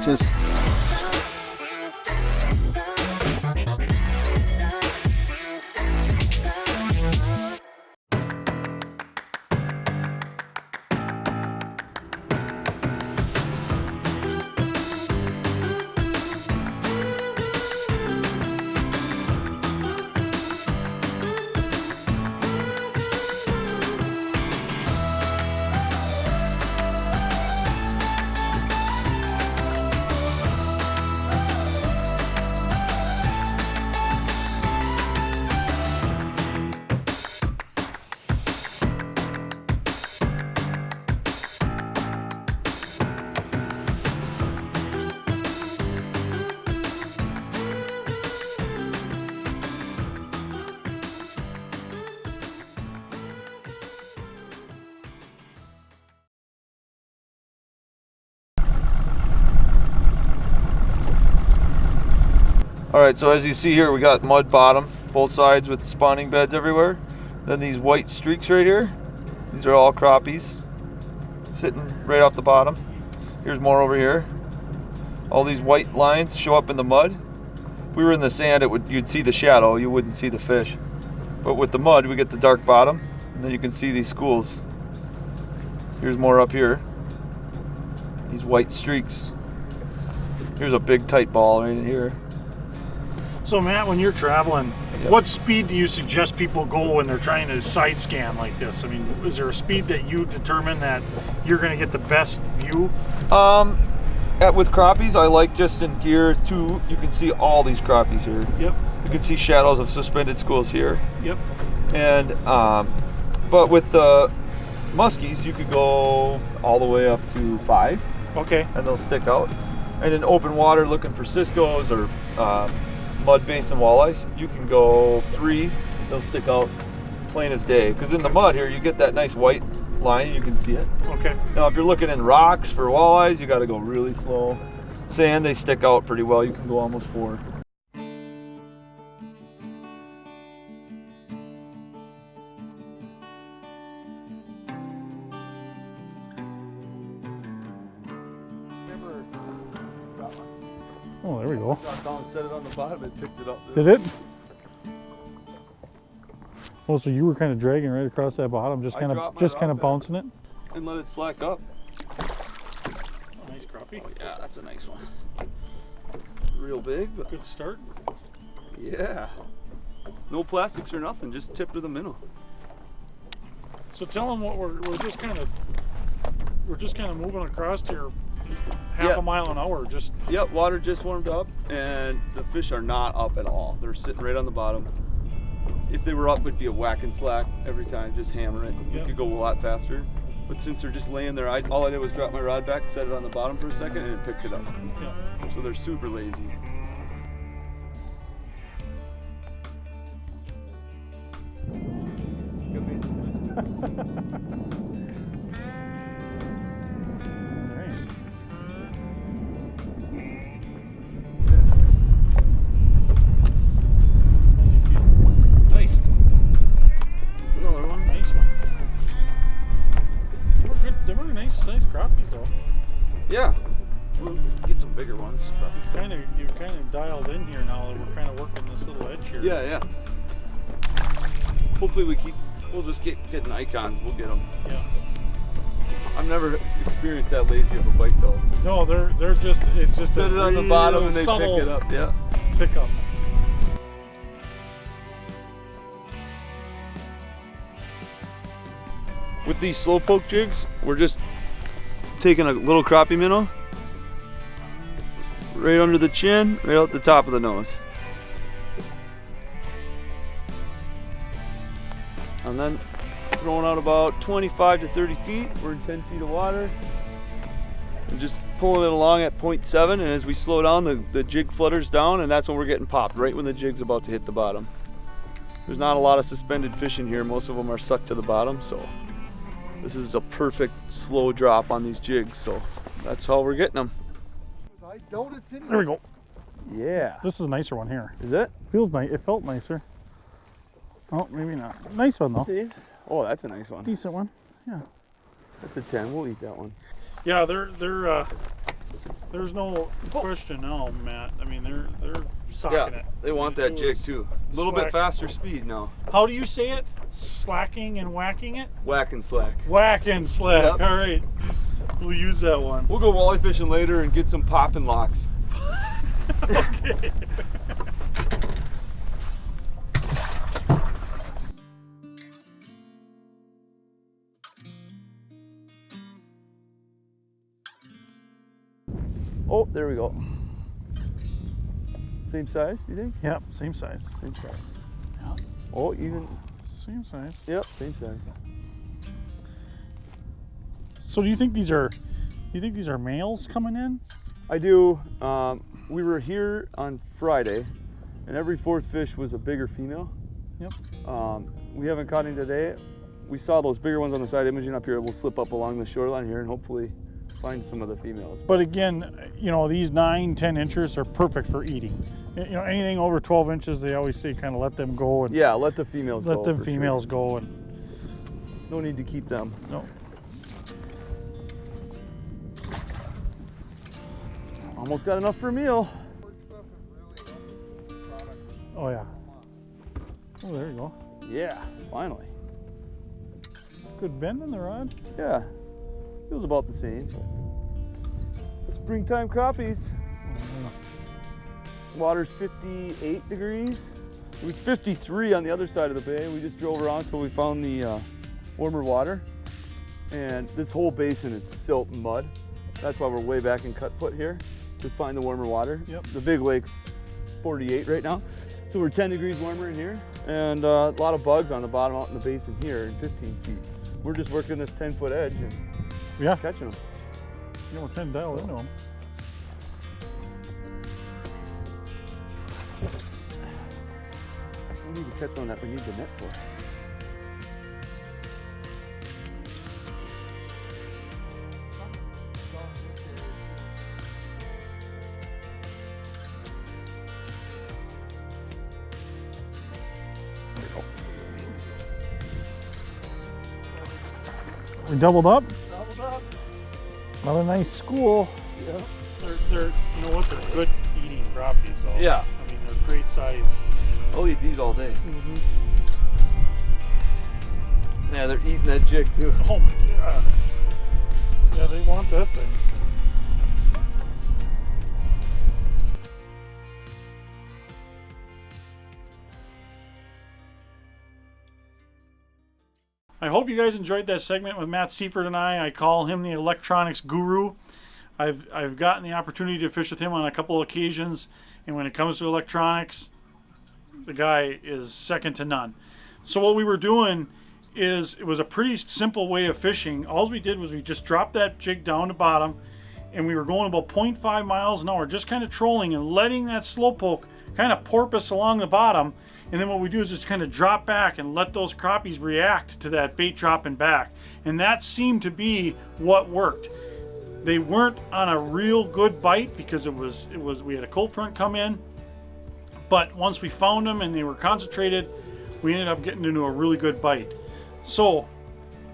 inches. All right, so as you see here, we got mud bottom, both sides with spawning beds everywhere. Then these white streaks right here, these are all crappies sitting right off the bottom. Here's more over here. All these white lines show up in the mud. If we were in the sand, you'd see the shadow, you wouldn't see the fish. But with the mud, we get the dark bottom, and then you can see these schools. Here's more up here. These white streaks. Here's a big tight ball right in here. So Matt, when you're traveling, what speed do you suggest people go when they're trying to side scan like this? I mean, is there a speed that you determine that you're going to get the best view? With crappies, I like just in gear 2, you can see all these crappies here. Yep. You can see shadows of suspended schools here. Yep. And, but with the muskies, you could go all the way up to 5. Okay. And they'll stick out. And in open water, looking for ciscos or mud basin walleyes, you can go 3, they'll stick out plain as day. Because in the mud here, you get that nice white line, you can see it. Okay. Now if you're looking in rocks for walleyes, you got to go really slow. Sand, they stick out pretty well, you can go almost 4. Oh, there we go. Got down and set it on the bottom and picked it up. Did it? Oh, so you were kind of dragging right across that bottom, just kind of bouncing it, and let it slack up. Oh, nice crappie. Oh yeah, that's a nice one. Real big, but good start. Yeah. No plastics or nothing, just tip to the minnow. So tell them what we're just kind of moving across here. Half a mile an hour, just. Yep, water just warmed up, and the fish are not up at all. They're sitting right on the bottom. If they were up, it'd be a whack and slack every time, just hammer it. Yep. We could go a lot faster. But since they're just laying there, all I did was drop my rod back, set it on the bottom for a second, and it picked it up. Yeah. So they're super lazy. Nice crappies though. Yeah, we'll get some bigger ones. You've kind of dialed in here now that we're kind of working this little edge here. Yeah. Hopefully we'll just keep getting icons. We'll get them. Yeah. I've never experienced that lazy of a bite though. No, it's just set it on the bottom and they pick it up. Yeah. Pick up. With these slowpoke jigs, we're just taking a little crappie minnow right under the chin, right out the top of the nose. And then throwing out about 25 to 30 feet. We're in 10 feet of water. And just pulling it along at 0.7, and as we slow down, the jig flutters down, and that's when we're getting popped, right when the jig's about to hit the bottom. There's not a lot of suspended fish in here. Most of them are sucked to the bottom, so this is a perfect slow drop on these jigs, so that's how we're getting them. There we go. Yeah. This is a nicer one here. Is it? Feels nice. It felt nicer. Oh, maybe not. Nice one though. See? Oh, that's a nice one. Decent one. Yeah. That's a 10. We'll eat that one. Yeah, they're There's no question now, Matt. I mean, they're socking it. They want that jig too. A little bit faster speed now. How do you say it? Slacking and whacking it? Whack and slack. Whack and slack. Yep. All right. We'll use that one. We'll go walleye fishing later and get some popping locks. Okay. Oh, there we go. Same size, do you think? Yep, same size. Same size. Yep. Oh, even. Same size. Yep, same size. So do you think these are males coming in? I do. We were here on Friday, and every fourth fish was a bigger female. Yep. We haven't caught any today. We saw those bigger ones on the side imaging up here. We'll slip up along the shoreline here and hopefully find some of the females. But again, you know, these 9-10 inches are perfect for eating. You know, anything over 12 inches, they always say kind of let them go. And yeah, let the females go. Let them females go. And no need to keep them. No. Almost got enough for a meal. Oh yeah. Oh, there you go. Yeah, finally. Good bend in the rod. Yeah, feels about the same. Springtime crappies. Water's 58 degrees. It was 53 on the other side of the bay. We just drove around until we found the warmer water. And this whole basin is silt and mud. That's why we're way back in Cutfoot here to find the warmer water. Yep. The big lake's 48 right now. So we're 10 degrees warmer in here. And a lot of bugs on the bottom out in the basin here in 15 feet. We're just working this 10-foot edge and catching them. You want 10 dial into them. We need to catch one that we need the net for. We doubled up. Doubled up. Another nice school. Yeah. They're you know what? They're good eating crappies though. Yeah. I mean, they're great size. I'll eat these all day. Mm-hmm. Yeah, they're eating that jig too. Oh my god. Yeah, they want that thing. I hope you guys enjoyed that segment with Matt Seifert and I. I call him the electronics guru. I've gotten the opportunity to fish with him on a couple of occasions, and when it comes to electronics, the guy is second to none. So what we were doing is, it was a pretty simple way of fishing. All we did was we just dropped that jig down to bottom, and we were going about 0.5 miles an hour, just kind of trolling and letting that slowpoke kind of porpoise along the bottom. And then what we do is just kind of drop back and let those crappies react to that bait dropping back. And that seemed to be what worked. They weren't on a real good bite because we had a cold front come in. But once we found them and they were concentrated, we ended up getting into a really good bite. So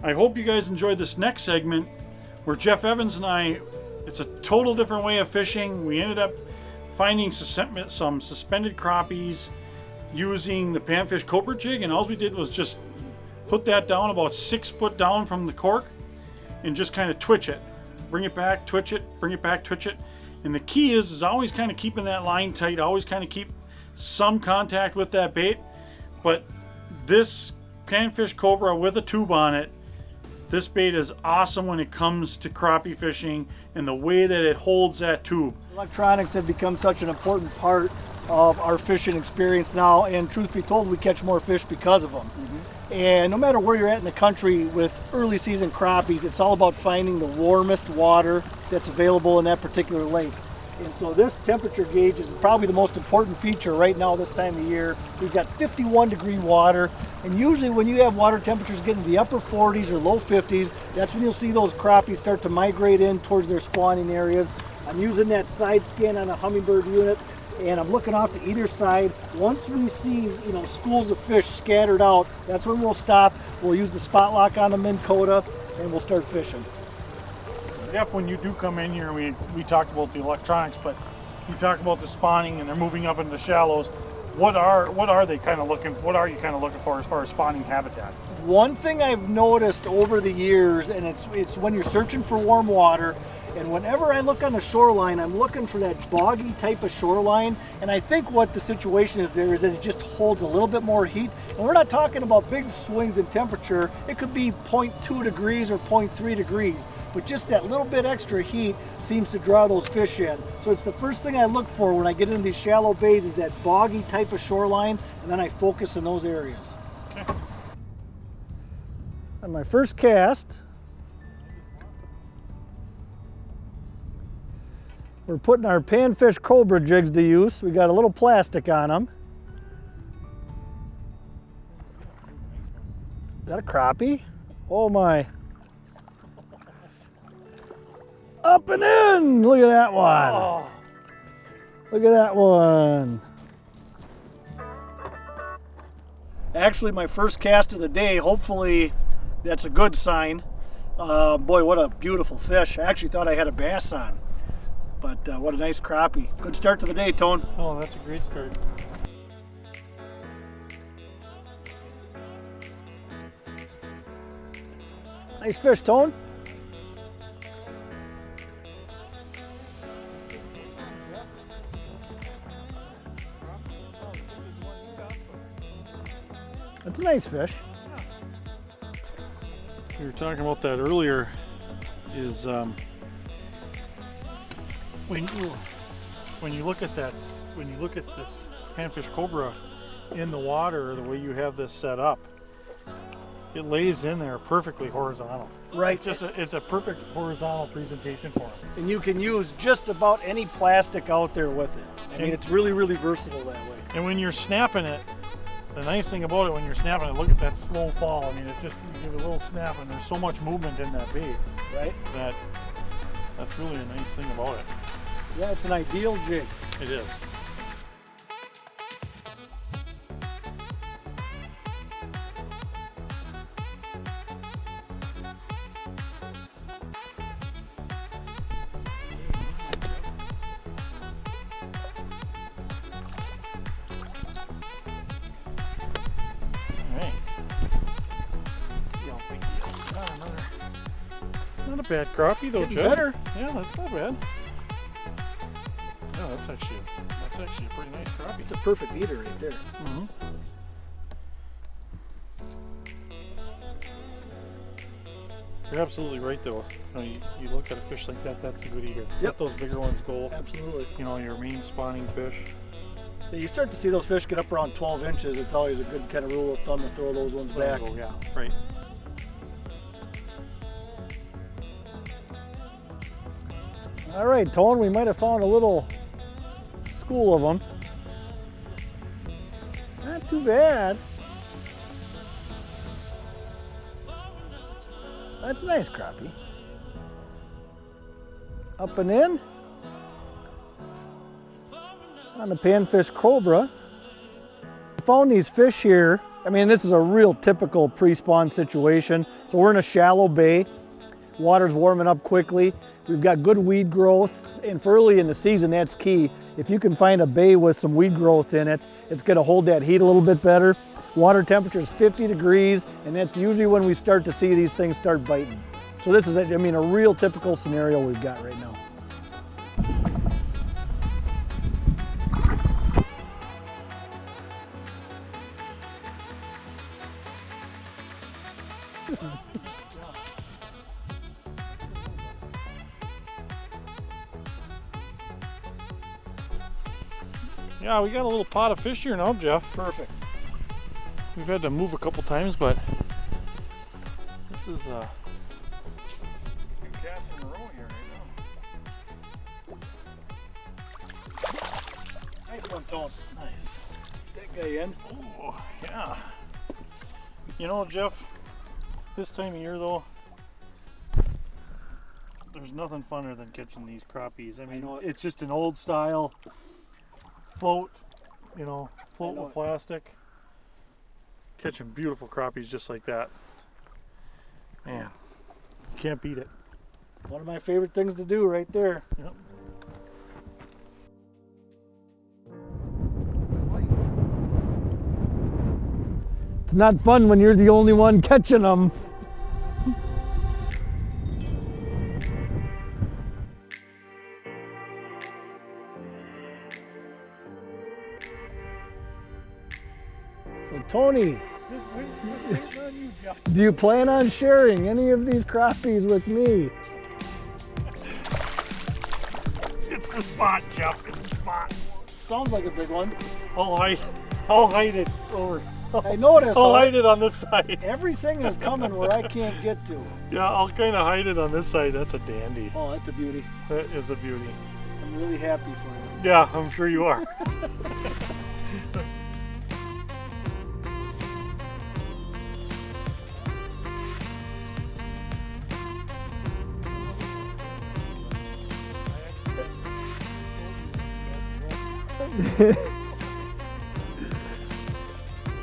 I hope you guys enjoyed this next segment where Jeff Evans and I, it's a total different way of fishing. We ended up finding some suspended crappies using the panfish cobra jig, and all we did was just put that down about 6 foot down from the cork and just kind of twitch it. Bring it back, twitch it, bring it back, twitch it. And the key is always kind of keeping that line tight, always kind of keep some contact with that bait. But this panfish cobra with a tube on it, this bait is awesome when it comes to crappie fishing and the way that it holds that tube. Electronics have become such an important part of our fishing experience now, and truth be told, we catch more fish because of them. Mm-hmm. And no matter where you're at in the country with early season crappies, it's all about finding the warmest water that's available in that particular lake. And so this temperature gauge is probably the most important feature right now this time of year. We've got 51-degree water, and usually when you have water temperatures getting to the upper 40s or low 50s, that's when you'll see those crappies start to migrate in towards their spawning areas. I'm using that side scan on a Humminbird unit, and I'm looking off to either side. Once we see, schools of fish scattered out, that's when we'll stop. We'll use the spot lock on the Minn Kota, and we'll start fishing. Jeff, when you do come in here, we talked about the electronics, but you talk about the spawning and they're moving up into the shallows. What are they kind of looking? What are you kind of looking for as far as spawning habitat? One thing I've noticed over the years, and it's when you're searching for warm water, and whenever I look on the shoreline, I'm looking for that boggy type of shoreline, and I think what the situation is there is that it just holds a little bit more heat, and we're not talking about big swings in temperature. It could be 0.2 degrees or 0.3 degrees, but just that little bit extra heat seems to draw those fish in. So it's the first thing I look for when I get into these shallow bays is that boggy type of shoreline, and then I focus in those areas. Okay. On my first cast, we're putting our panfish cobra jigs to use. We got a little plastic on them. Is that a crappie? Oh my. Up and in! Look at that one. Oh. Look at that one. Actually, my first cast of the day, hopefully that's a good sign. Boy, what a beautiful fish. I actually thought I had a bass on. But what a nice crappie. Good start to the day, Tone. Oh, that's a great start. Nice fish, Tone. That's a nice fish. We were talking about that earlier. Is when you look at that, when you look at this panfish cobra in the water, the way you have this set up, it lays in there perfectly horizontal. Right. It's a perfect horizontal presentation for it. And you can use just about any plastic out there with it. I mean, it's really, really versatile that way. And when you're snapping it, the nice thing about it, when you're snapping it, look at that slow fall. I mean, it just, you give it a little snap, and there's so much movement in that bait. Right. That's really a nice thing about it. Yeah, it's an ideal jig. It is. Not a bad crappie though, Getting Jeff. better. Yeah, that's not bad. Yeah, that's actually a pretty nice crappie. It's a perfect eater right there. Mm-hmm. You're absolutely right though. You look at a fish like that, that's a good eater. Yep. Let those bigger ones go. Absolutely. Your main spawning fish. Yeah, you start to see those fish get up around 12 inches. It's always a good kind of rule of thumb to throw those ones back. Go, yeah, right. All right, Tone, we might have found a little school of them. Not too bad. That's a nice crappie. Up and in. On the panfish cobra. Found these fish here. I mean, this is a real typical pre-spawn situation. So we're in a shallow bay. Water's warming up quickly. We've got good weed growth, and for early in the season, that's key. If you can find a bay with some weed growth in it, it's gonna hold that heat a little bit better. Water temperature is 50 degrees, and that's usually when we start to see these things start biting. So this is, a real typical scenario we've got right now. Yeah, we got a little pot of fish here now, Jeff. Perfect. We've had to move a couple times, but this is good cast in a row here right now. Nice one, Tone. Nice. That guy in. Oh, yeah. You know, Jeff, this time of year though, there's nothing funner than catching these crappies. I mean, it's just an old style float, float with plastic. Catching beautiful crappies just like that. Man, you can't beat it. One of my favorite things to do right there. Yep. It's not fun when you're the only one catching them. So Tony, do you plan on sharing any of these crappies with me? It's the spot, Jeff. It's the spot. Sounds like a big one. I'll hide it over. I noticed. I'll hide it on this side. Everything is coming where I can't get to. Yeah, I'll kind of hide it on this side. That's a dandy. Oh, that's a beauty. That is a beauty. I'm really happy for you. Yeah, I'm sure you are.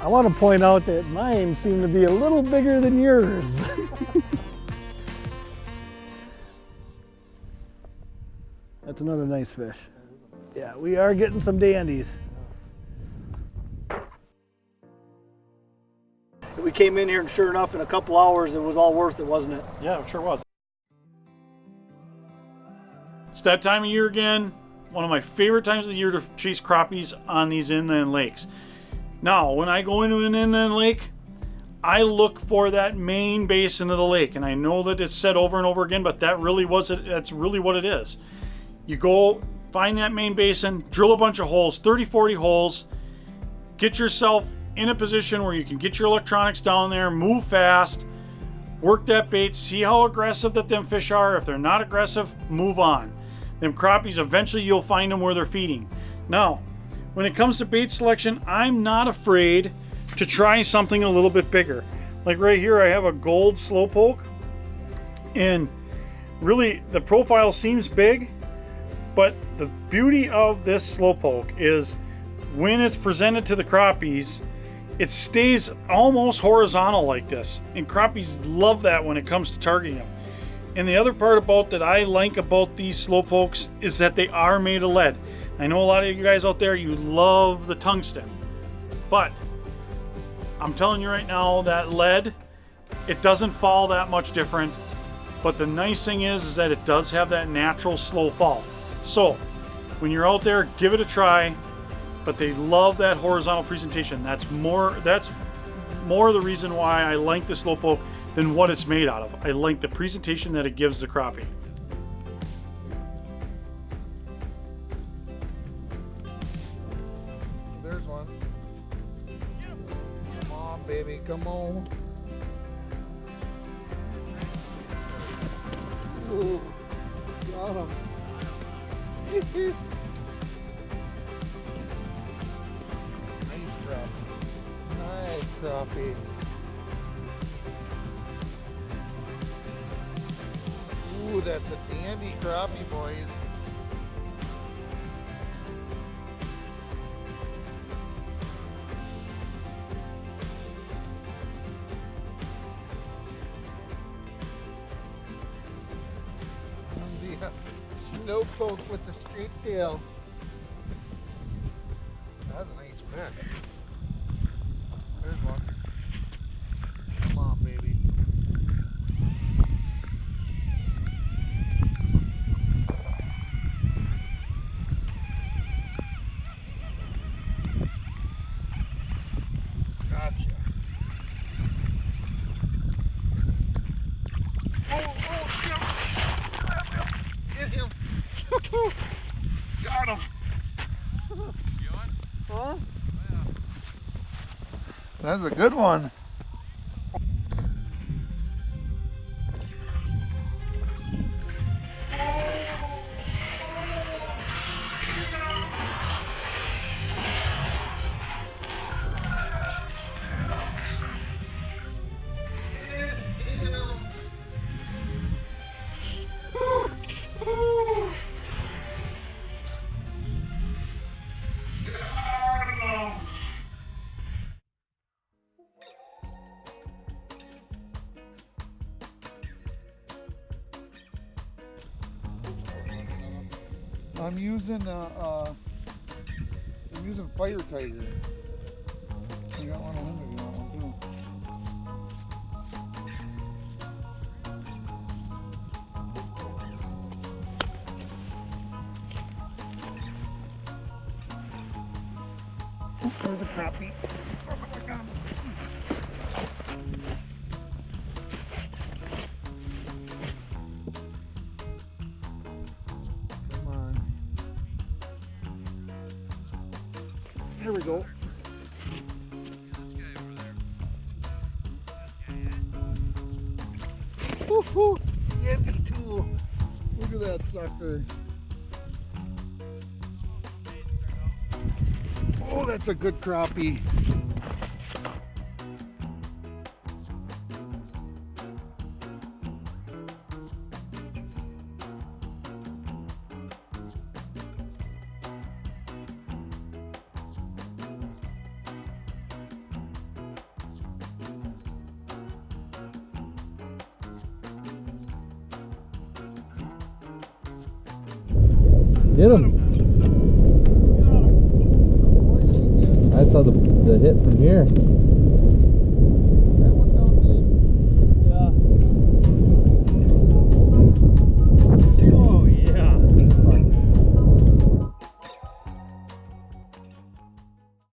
I want to point out that mine seem to be a little bigger than yours. That's another nice fish. Yeah, we are getting some dandies. We came in here and sure enough in a couple hours it was all worth it, wasn't it? Yeah, it sure was. It's that time of year again. One of my favorite times of the year to chase crappies on these inland lakes. Now, when I go into an inland lake, I look for that main basin of the lake, and I know that it's said over and over again, but that's really what it is. You go find that main basin, drill a bunch of holes, 30, 40 holes, get yourself in a position where you can get your electronics down there, move fast, work that bait, see how aggressive that them fish are. If they're not aggressive, move on. Them crappies, eventually you'll find them where they're feeding. Now, when it comes to bait selection, I'm not afraid to try something a little bit bigger. Like right here, I have a gold slowpoke, and really the profile seems big, but the beauty of this slowpoke is when it's presented to the crappies, it stays almost horizontal like this, and crappies love that when it comes to targeting them. And the other part about that I like about these slowpokes is that they are made of lead. I know a lot of you guys out there, you love the tungsten, but I'm telling you right now that lead, it doesn't fall that much different, but the nice thing is that it does have that natural slow fall. So when you're out there, give it a try, but they love that horizontal presentation. That's more the reason why I like the slowpoke than what it's made out of. I like the presentation that it gives the crappie. There's one. Come on, baby, come on. Ooh, got him. Nice crappie. Nice crappie. Ooh, that's a dandy crappie, boys. The slowpoke with the straight tail. That's a nice fish. There's one. Come on, baby. Gotcha. Get him. Got him. Huh? That's a good one. I'm using Fire Tiger. You got one of them if you want one too. There's a crappie. Oh my God. Come on. There we go. Woohoo! Yeti tool. Look at that sucker. Oh, that's a good crappie. Get him. I saw the hit from here.